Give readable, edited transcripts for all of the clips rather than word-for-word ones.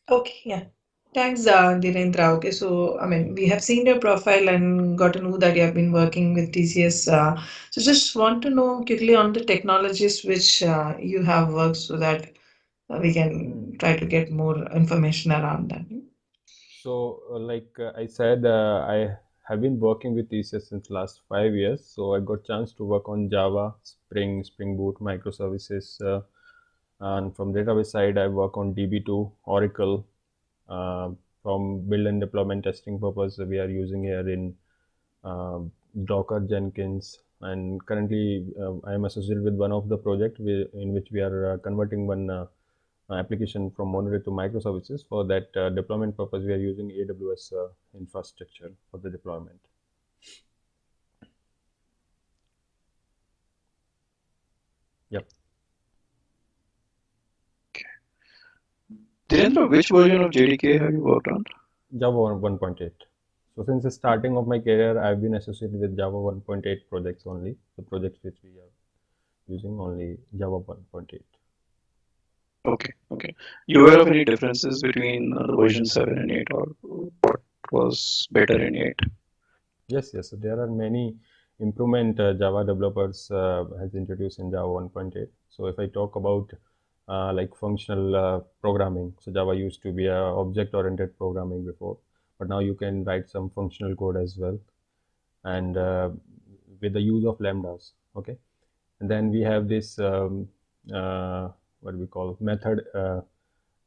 Okay, yeah. Thanks, Dhirendra. Okay, so I mean, we have seen your profile and got to know that you have been working with TCS. So just want to know quickly on the technologies which you have worked so that we can try to get more information around that. So, I said, I have been working with TCS since last 5 years. So I got chance to work on Java, Spring Boot, microservices, and from database side, I work on DB2, Oracle. Uh, from build and deployment testing purpose, we are using here in uh, Docker, Jenkins, and currently I am associated with one of the project in which we are converting one application from monolith to microservices. For that deployment purpose, we are using AWS infrastructure for the deployment. Yep, Dhirendra, which version of JDK have you worked on? Java 1.8. So since the starting of my career, I've been associated with Java 1.8 projects only. The projects which we are using only Java 1.8. Okay, okay. You aware of any differences between the version 7 and 8, or what was better in 8? Yes, yes. So there are many improvement Java developers has introduced in Java 1.8. So if I talk about like functional programming, so Java used to be a object-oriented programming before, but now you can write some functional code as well, and with the use of lambdas. Okay, and then we have this what we call method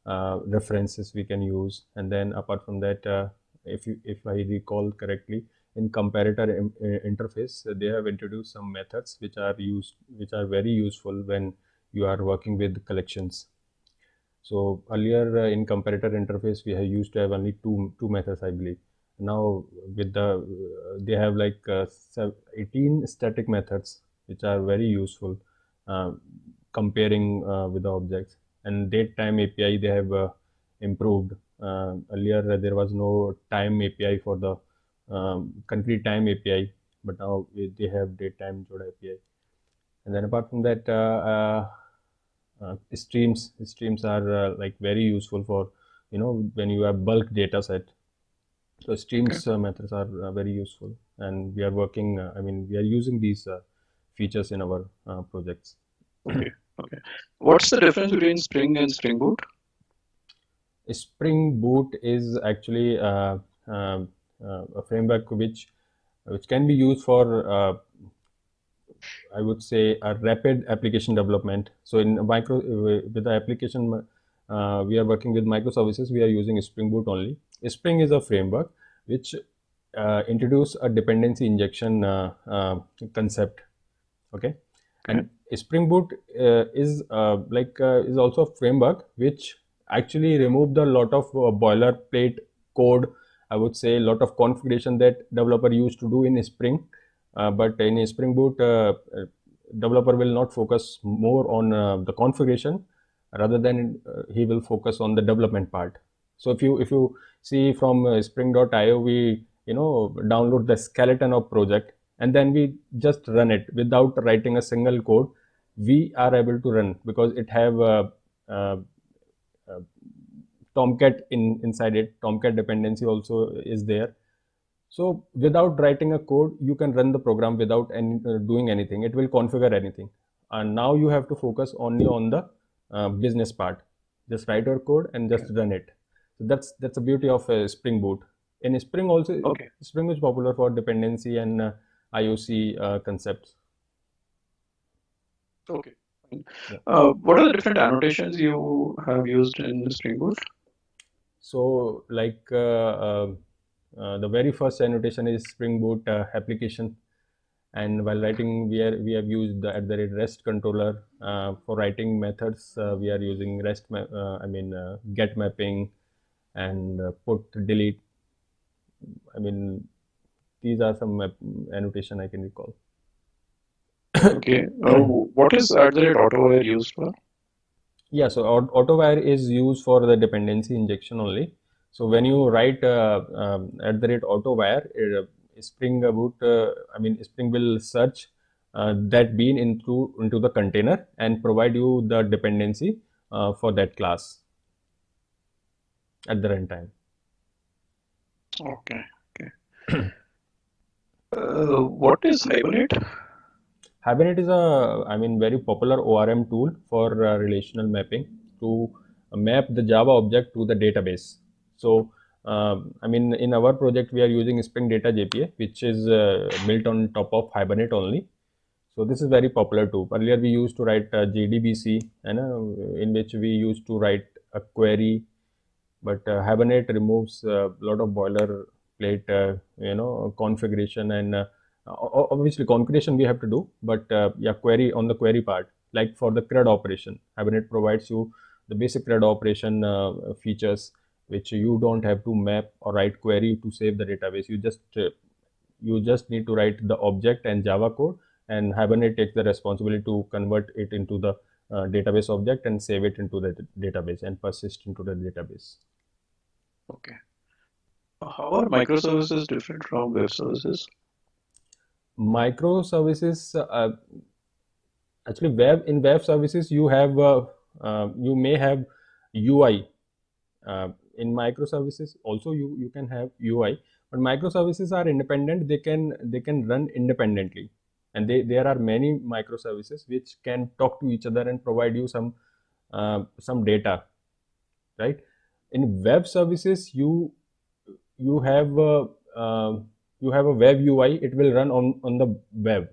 references we can use, and then apart from that, if I recall correctly, in comparator interface, they have introduced some methods which are very useful when you are working with collections. So earlier in comparator interface, we have used to have only two methods, I believe. Now with the they have like 18 static methods, which are very useful uh, comparing with the objects. And date time API they have improved. Earlier there was no time API for the concrete time API, but now they have date time Joda API. And then apart from that, streams are like very useful for when you have bulk data set. So Okay, streams methods are very useful, and we are working. I mean, we are using these features in our projects. okay, okay. What's the difference between Spring and Spring Boot? Spring Boot is actually a framework which can be used for I would say a rapid application development. So in micro with the application, we are working with microservices. We are using Spring Boot only. Spring is a framework which introduce a dependency injection concept. Okay, Okay, and Spring Boot is also a framework which actually remove the lot of boilerplate code. I would say a lot of configuration that developer used to do in Spring, but in Spring Boot, developer will not focus more on the configuration, rather than he will focus on the development part. So if you see from spring.io, we download the skeleton of project, and then we just run it without writing a single code. We are able to run because it have uh, uh, Tomcat inside it. Tomcat dependency also is there. So without writing a code, you can run the program without doing anything. It will configure anything. And now you have to focus only on the business part. Just write your code and just okay, run it. So that's the beauty of Spring Boot. In Spring also, okay, Spring is popular for dependency and IOC concepts. okay. Fine. Yeah. What are the different annotations you have used in Spring Boot? So the very first annotation is Spring Boot application, and while writing we have used the at the rate rest controller. For writing methods, we are using get mapping and put delete. I mean, these are some annotation I can recall. Okay. What is @AutoWire used for? Yeah, so AutoWire is used for the dependency injection only. So when you write at the rate AutoWire, Spring Boot, Spring will search that bean into the container and provide you the dependency for that class. at the runtime. Okay. Okay. What is Hibernate? Hibernate is very popular ORM tool for relational mapping to map the Java object to the database. So, in our project, we are using Spring Data JPA, which is built on top of Hibernate only. So this is very popular too. Earlier we used to write JDBC, in which we used to write a query, but Hibernate removes a lot of boilerplate, configuration, and obviously configuration we have to do, but yeah, query on the query part, like for the CRUD operation, Hibernate provides you the basic CRUD operation features, which you don't have to map or write query to save the database. You just need to write the object and Java code, and Hibernate takes the responsibility to convert it into the database object and save it into the database and persist into the database. Okay. How are microservices different from web services? Microservices, actually, web services you may have UI. In microservices also you can have UI, but microservices are independent. They can run independently, and there are many microservices which can talk to each other and provide you some data, right? In web services, you have you have a web UI. It will run on the web.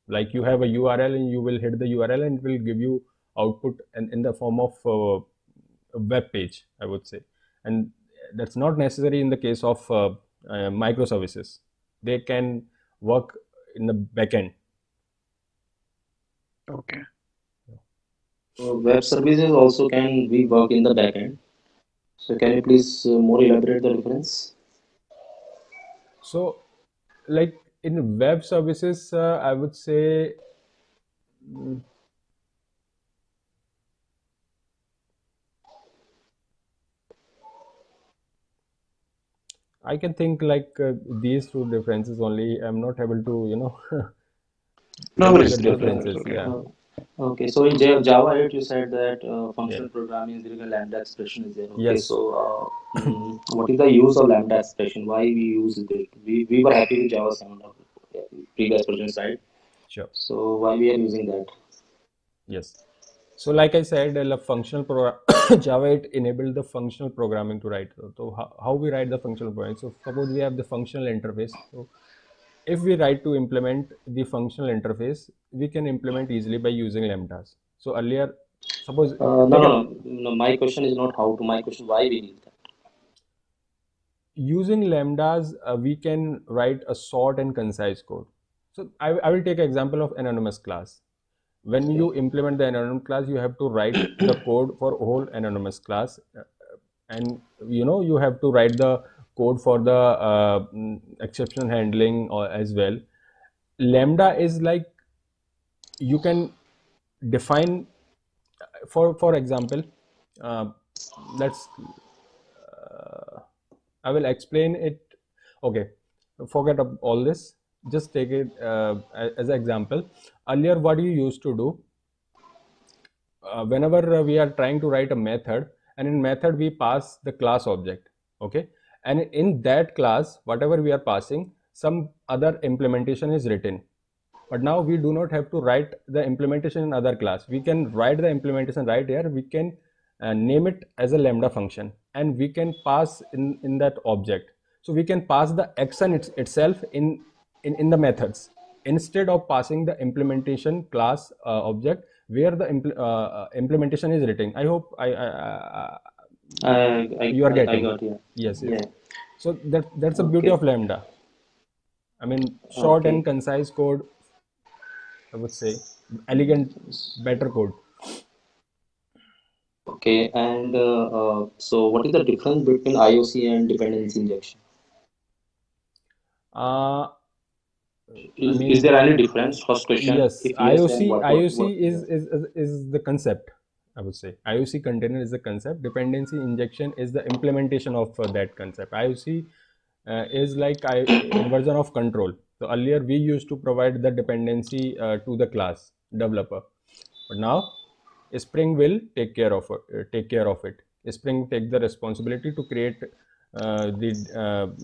Like you have a URL and you will hit the URL and it will give you output in the form of a web page, I would say. And that's not necessary in the case of microservices. They can work in the backend. Okay. So web services also can be work in the backend. So can you please more elaborate the difference? So, like in web services, I would say, mm, I can think like these two differences only. I'm not able to, No tell you worries. the No, no, it's differences. okay. Yeah. Uh, okay, so in Java 8 you said that Yeah. functional programming is there, a lambda expression is there. Okay, Yes. so what is the use of lambda expression? Why we use it? We were happy with Java 7 previous versions, right? Sure. So why we are using that? Yes. So, like I said, functional Java 8 enabled the functional programming to write. So, how we write the functional programming? So, suppose we have the functional interface. So, if we write to implement the functional interface, we can implement easily by using lambdas. So, earlier, suppose No, take no, a no, no. My question is not how to. My question why we need that. using lambdas, we can write a short and concise code. So, I will take an example of anonymous class. When Okay. you implement the anonymous class, you have to write the code for whole anonymous class, and you have to write the code for the exception handling or as well. Lambda is like you can define, for example, uh, let's I will explain it. Okay, forget all this. Just take it as an example. Earlier, what you used to do, whenever we are trying to write a method, and in method we pass the class object, okay, and in that class whatever we are passing, some other implementation is written. But now we do not have to write the implementation in other class. We can write the implementation right here. We can name it as a lambda function, and we can pass in that object. So we can pass the action itself in the methods, instead of passing the implementation class object where the implementation is written. I hope you are I getting. got you. Yes, yes. Yeah. So that's the beauty Okay. of lambda. Short and Okay. concise code, I would say, elegant, better code. Okay. And so what is the difference between IOC and dependency injection? Uh, I Is there mean, any difference? First question. yes, If yes, then IOC yeah. is the concept. I would say IOC container is the concept. Dependency injection is the implementation of that concept. IOC is like inversion of control. So earlier we used to provide the dependency to the class developer, but now Spring will take care of it. Spring take the responsibility to create the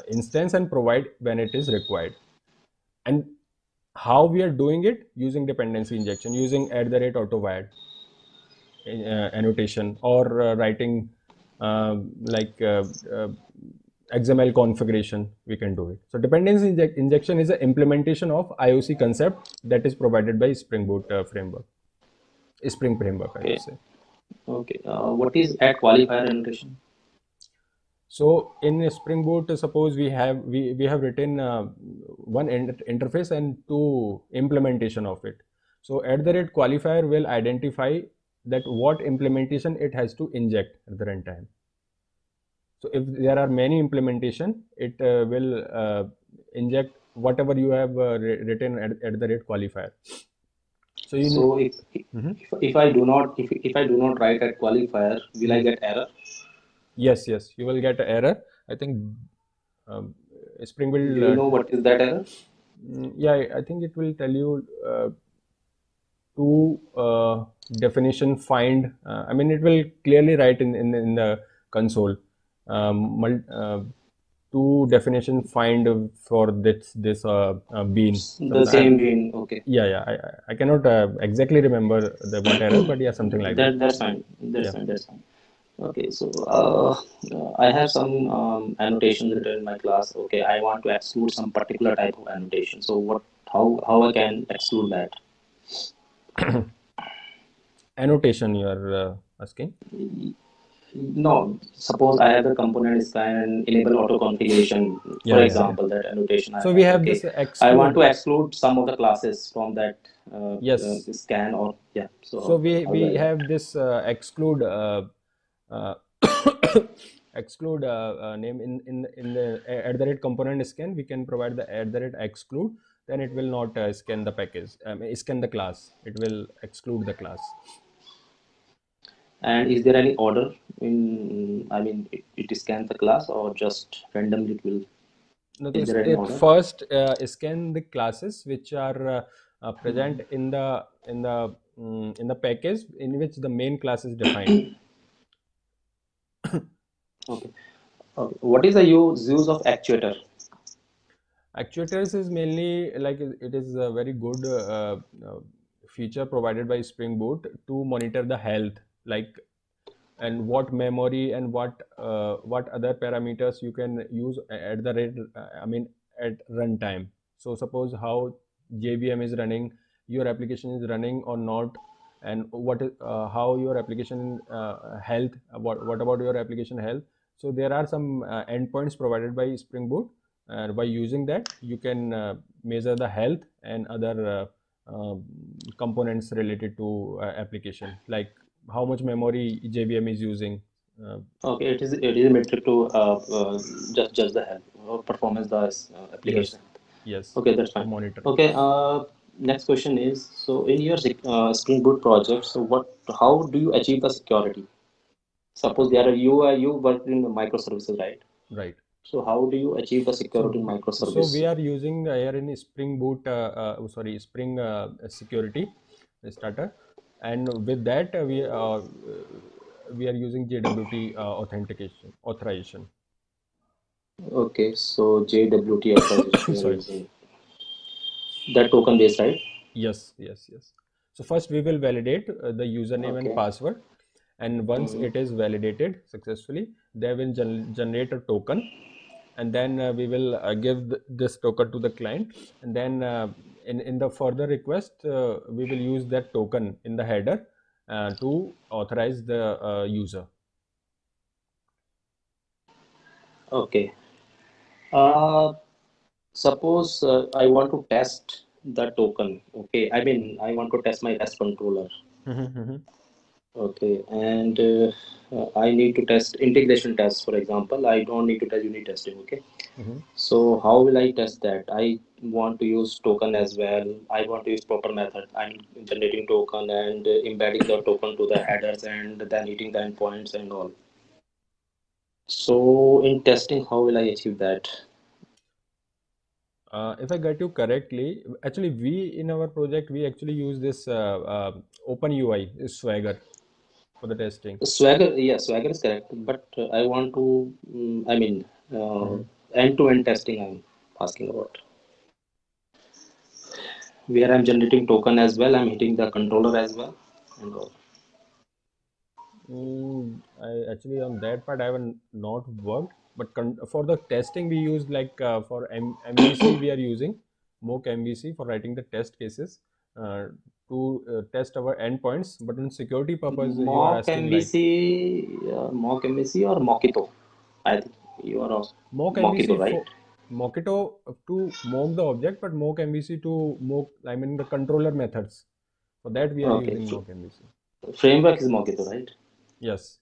instance and provide when it is required. And how we are doing it? Using dependency injection, using @autowired annotation, or writing like XML configuration, we can do it. So dependency injection is an implementation of IOC concept that is provided by Spring Boot framework, Spring framework, I would Okay. say. Okay. What is add qualifier annotation? So in Spring Boot, suppose we have written one interface and two implementation of it. So @qualifier will identify that what implementation it has to inject at the runtime. So if there are many implementation, it will inject whatever you have written at @qualifier. So you So Mhm. if I do not if I do not write at qualifier, will I get error? Yes, you will get an error. I think um, Spring Do will you know what is that error? yeah, I think it will tell you to definition find. I mean, it will clearly write in the console. To definition find for this bean. The Some same bean. Okay. yeah. I cannot exactly remember the what error, but yeah, something like that. That's fine. That's Yeah. fine. That's fine. Okay, so I have some annotations written in my class. Okay, I want to exclude some particular type of annotation. So how I can exclude that? Annotation you are asking. No, suppose I have a component scan and enable auto configuration. For Yeah. example, that annotation I So we have. have Okay, this I want exclude. to exclude some of the classes from that Yes. scan or yeah. So So how do we I that? have this exclude uh, exclude name in the component scan. We can provide the exclude. Then it will not scan the package. Scan the class. It will exclude the class. And is there any order in? I mean, it scans the class or just randomly it will. No, Is this, there any it order? first scan the classes which are present in the package in which the main class is defined. Okay. Okay. What is the use of actuator? Actuators is mainly like it is a very good feature provided by Spring Boot to monitor the health, like, and what memory and what other parameters you can use at the rate. I mean at runtime. So suppose how JVM is running, your application is running or not, and what is how your application health. What about your application health? So there are some endpoints provided by Spring Boot. By using that, you can measure the health and other components related to application, like how much memory JVM is using. Uh, Okay, it is a metric to just judge the health or performance the yes, application. yes, Okay, that's to fine. monitor. Okay, next question is, so in your Spring Boot project, so how do you achieve the security? Suppose you work in microservices, right? Right. So how do you achieve the security in So we microservice? are using here in Spring Boot, Spring Security Starter, and with that we are using JWT authentication authorization. Okay, so JWT authorization you are Sorry. using that token based, right? Yes. So first we will validate the username and Okay. password, and once Mhm. it is validated successfully, they will generate a token, and then we will give this token to the client, and then in the further request we will use that token in the header to authorize the user. Okay. Suppose I want to test the token. Okay, I mean I want to test my REST controller. Okay, and I need to test integration tests. For example, I don't need to test unit testing. Okay, so how will I test that? I want to use token as well. I want to use proper method. I'm generating token and embedding the token to the headers and then hitting the endpoints and all. So in testing, how will I achieve that? If I get you correctly, actually we in our project we actually use this OpenUI Swagger. for the testing. Swagger, yeah, Swagger is correct, but I want to, I mean, Mhm. end-to-end testing I'm asking about, where I'm generating token as well, I'm hitting the controller as well, and all. I actually on that part I haven't not worked, but for the testing we use like for MVC we are using mock MVC for writing the test cases uh, to test our endpoints. But in security purpose, you are Mock asking like MVC, Mock MVC or Mockito. I think you are also mock Mockito, MVC right? for Mockito to mock the object, but mock MVC to mock I mean the controller methods. For that we are Okay. using mock MVC. Framework is Mockito, right? Yes.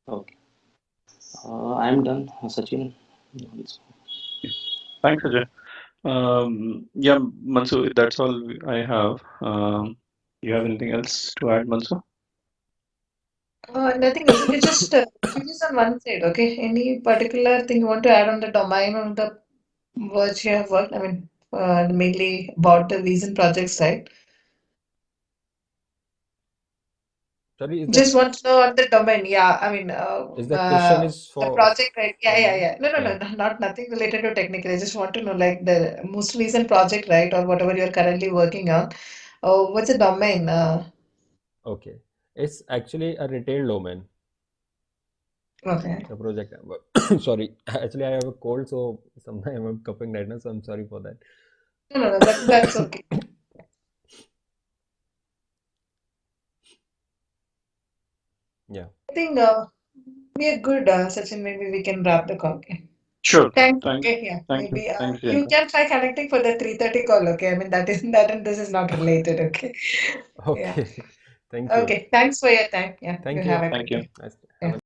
Okay. I'm done, Sachin. Thanks, Ajay. Yeah, Mansu, that's all I have. You have anything else to add, Mansu? Nothing else. Okay, just focus on one side, okay? Any particular thing you want to add on the domain or the words you have worked? I mean, mainly about the Vision project side. Sorry, Just want to know on the domain. Yeah, I mean, is the question is the project, right? Yeah, for yeah, me? yeah. No, no, Yeah. no, not nothing related to technical. I just want to know like the most recent project, right, or whatever you're currently working on. Oh, what's the domain? Okay. It's actually a retail domain, Okay. the project. Sorry. Actually, I have a cold, so sometimes I'm coughing right now, so I'm sorry for that. No, no, no, that's okay. Yeah. I think we are good, Sachin. Maybe we can wrap the call. Okay. Sure. Thank you. Thank, Okay, yeah. thank you. Maybe Thanks, you Priyanka. can try connecting for the 3:30 call. Okay. I mean that is that and this is not related. Okay. Yeah. Okay. Thank you. Okay. Thanks for your time. Yeah. You Thank have you. a Thank good you. day. Nice. Have Yeah. a